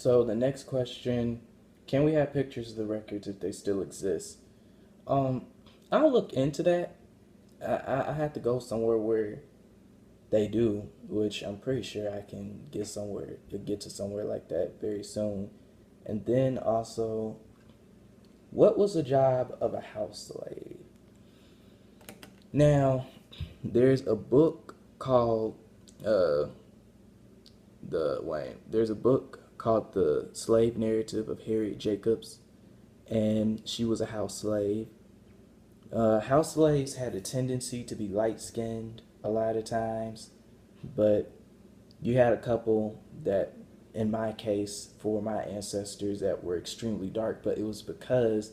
So the next question, can we have pictures of the records if they still exist? Um, I'll look into that. I have to go somewhere where they do, which I'm pretty sure I can get to somewhere like that very soon. And then also, what was the job of a house slave? Now, there's a book called uh there's a book called The Slave Narrative of Harriet Jacobs, and she was a house slave. House slaves had a tendency to be light skinned a lot of times, but you had a couple that, in my case, for my ancestors, that were extremely dark, but it was because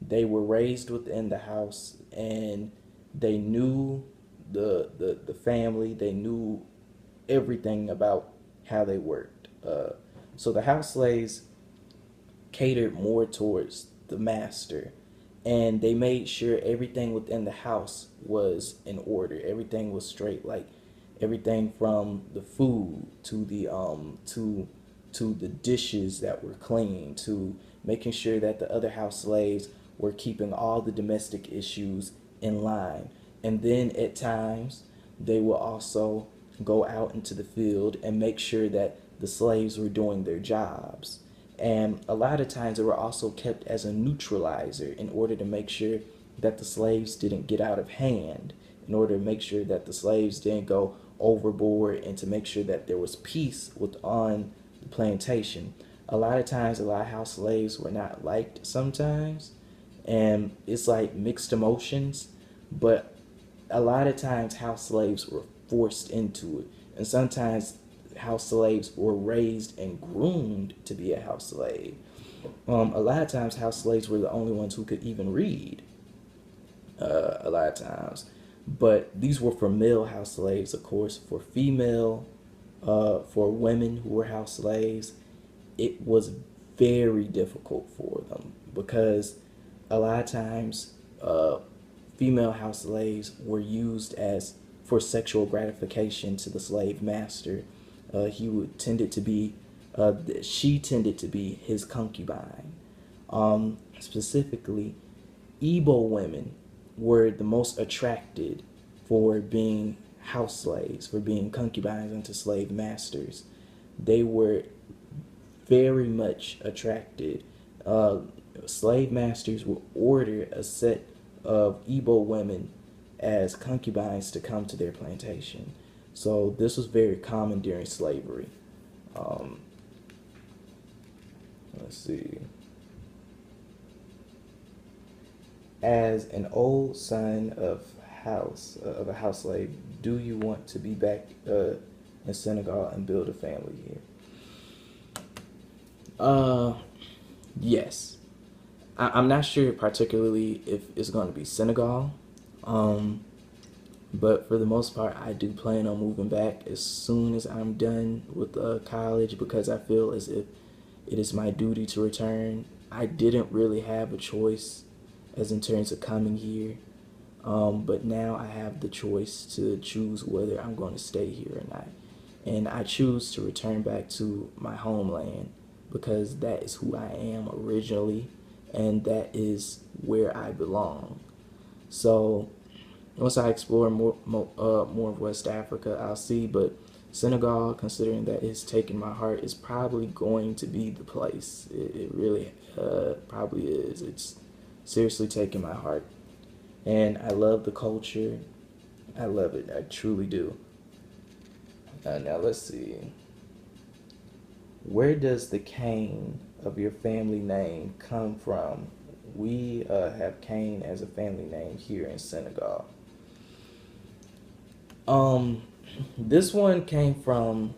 they were raised within the house and they knew the family, they knew everything about how they worked. So the house slaves catered more towards the master, and they made sure everything within the house was in order. Everything was straight, like everything from the food to the dishes that were clean, to making sure that the other house slaves were keeping all the domestic issues in line. And then at times they will also go out into the field and make sure that the slaves were doing their jobs. And a lot of times they were also kept as a neutralizer in order to make sure that the slaves didn't get out of hand, in order to make sure that the slaves didn't go overboard, and to make sure that there was peace on the plantation. A lot of times, a lot of house slaves were not liked sometimes, and it's like mixed emotions, but a lot of times house slaves were forced into it, and sometimes house slaves were raised and groomed to be a house slave. A lot of times house slaves were the only ones who could even read, a lot of times. But these were for male house slaves, of course. For female, for women who were house slaves, it was very difficult for them because a lot of times female house slaves were used as for sexual gratification to the slave master. He would tended to be she tended to be his concubine. Specifically, Igbo women were the most attracted for being house slaves, for being concubines unto slave masters. They were very much attracted. Uh, Slave masters would order a set of Igbo women as concubines to come to their plantation. So this was very common during slavery. Um, let's see. As an old son of a house slave, do you want to be back in Senegal and build a family here? Uh, yes. I'm not sure particularly if it's going to be Senegal, um, but for the most part, I do plan on moving back as soon as I'm done with college, because I feel as if it is my duty to return. I didn't really have a choice as in terms of coming here, but now I have the choice to choose whether I'm going to stay here or not. And I choose to return back to my homeland because that is who I am originally, and that is where I belong. So once I explore more of West Africa, I'll see. But Senegal, considering that it's taken my heart, is probably going to be the place. It really probably is. It's seriously taken my heart, and I love the culture. I love it. I truly do. Now let's see. Where does the Kane of your family name come from? We have Kane as a family name here in Senegal. Um, this one came from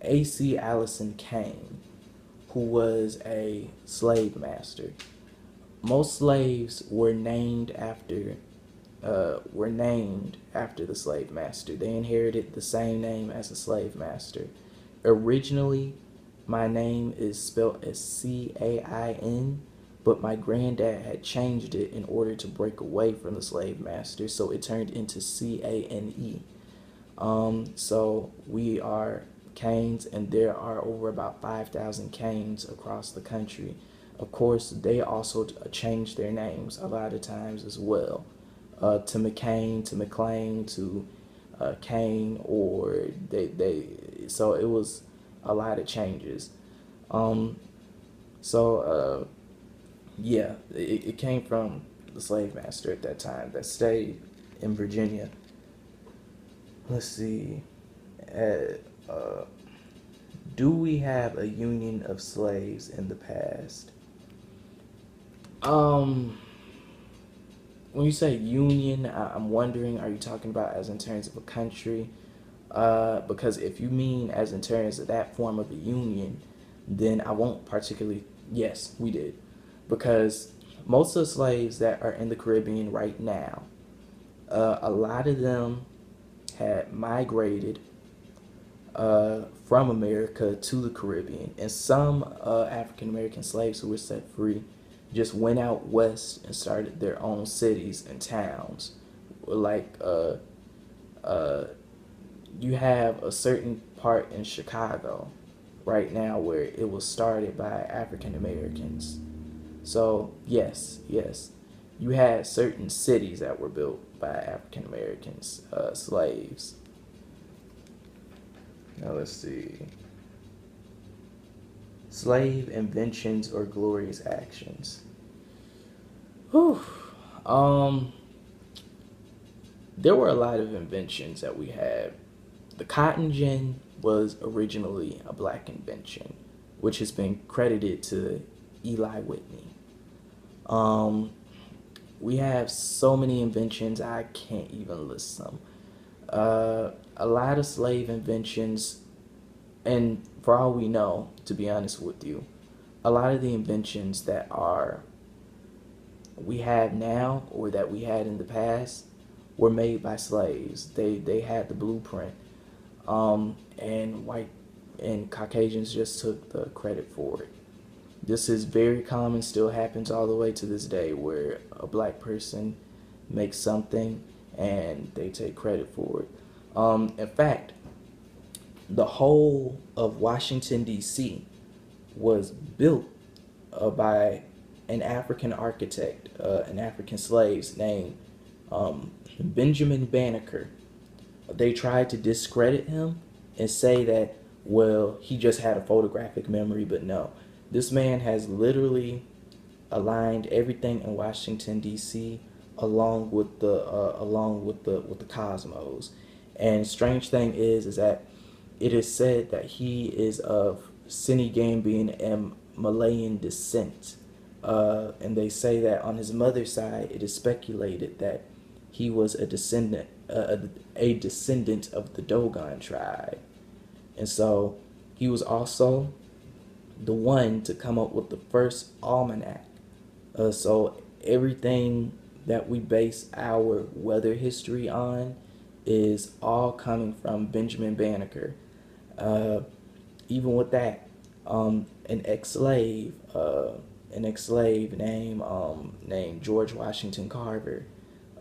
A.C. Allison Kane, who was a slave master. Most slaves were named after the slave master. They inherited the same name as the slave master. Originally, my name is spelled as Cain, but my granddad had changed it in order to break away from the slave master, so it turned into Cane. So we are canes, and there are over about 5,000 canes across the country. Of course, they also change their names a lot of times as well, to McCain, to McLean, to Kane, or so it was a lot of changes. Um, so yeah, it came from the slave master at that time that stayed in Virginia. Let's see. Uh, do we have a union of slaves in the past? Um, when you say union, I'm wondering, are you talking about as in terms of a country? Because if you mean as in terms of that form of a union, then I won't particularly. Yes, we did, because most of the slaves that are in the Caribbean right now, a lot of them had migrated from America to the Caribbean, and some African American slaves who were set free just went out west and started their own cities and towns. Like you have a certain part in Chicago right now where it was started by African Americans. So yes, you had certain cities that were built by African Americans, slaves. Now let's see. Slave inventions or glorious actions. Whew. Um, there were a lot of inventions that we had. The cotton gin was originally a black invention, which has been credited to Eli Whitney. Um, we have so many inventions, I can't even list them. A lot of slave inventions, and for all we know, to be honest with you, a lot of the inventions that are we have now or that we had in the past were made by slaves. They had the blueprint, and white and Caucasians just took the credit for it. This is very common, still happens all the way to this day, where a black person makes something and they take credit for it. In fact, the whole of Washington, D.C. was built by an African architect, an African slave named Benjamin Banneker. They tried to discredit him and say that, well, he just had a photographic memory, but no. This man has literally aligned everything in Washington D.C. along with the cosmos. And strange thing is that it is said that he is of Senegambian and Malayan descent. And they say that on his mother's side, it is speculated that he was a descendant of the Dogon tribe. And so he was also the one to come up with the first almanac. So everything that we base our weather history on is all coming from Benjamin Banneker. Uh, Even with that, an ex-slave, named George Washington Carver,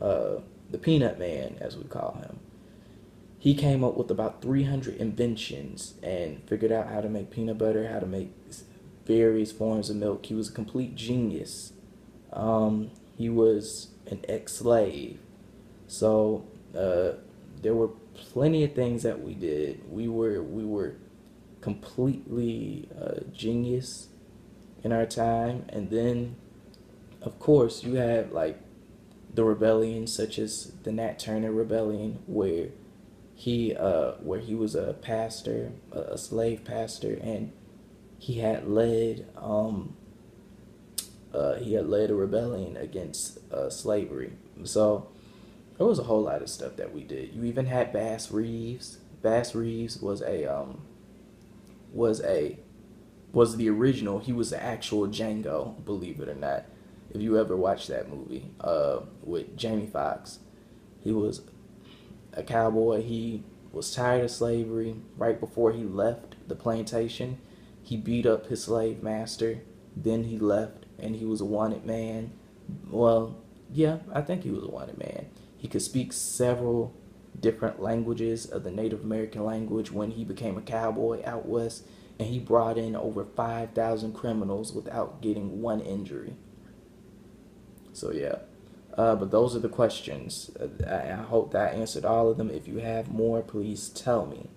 the Peanut Man, as we call him. He came up with about 300 inventions and figured out how to make peanut butter, how to make various forms of milk. He was a complete genius. He was an ex-slave. So there were plenty of things that we did. We were completely genius in our time. And then, of course, you had like the rebellions, such as the Nat Turner Rebellion, where he was a pastor, a slave pastor, and he had led a rebellion against slavery. So there was a whole lot of stuff that we did. You even had Bass Reeves. Bass Reeves was the original. He was the actual Django, believe it or not. If you ever watched that movie with Jamie Foxx, he was a cowboy. He was tired of slavery. Right before he left the plantation, he beat up his slave master. Then he left, and he was a wanted man. Well, yeah, I think he was a wanted man. He could speak several different languages of the Native American language when he became a cowboy out west, and he brought in over 5,000 criminals without getting one injury. So yeah, but those are the questions. I hope that I answered all of them. If you have more, please tell me.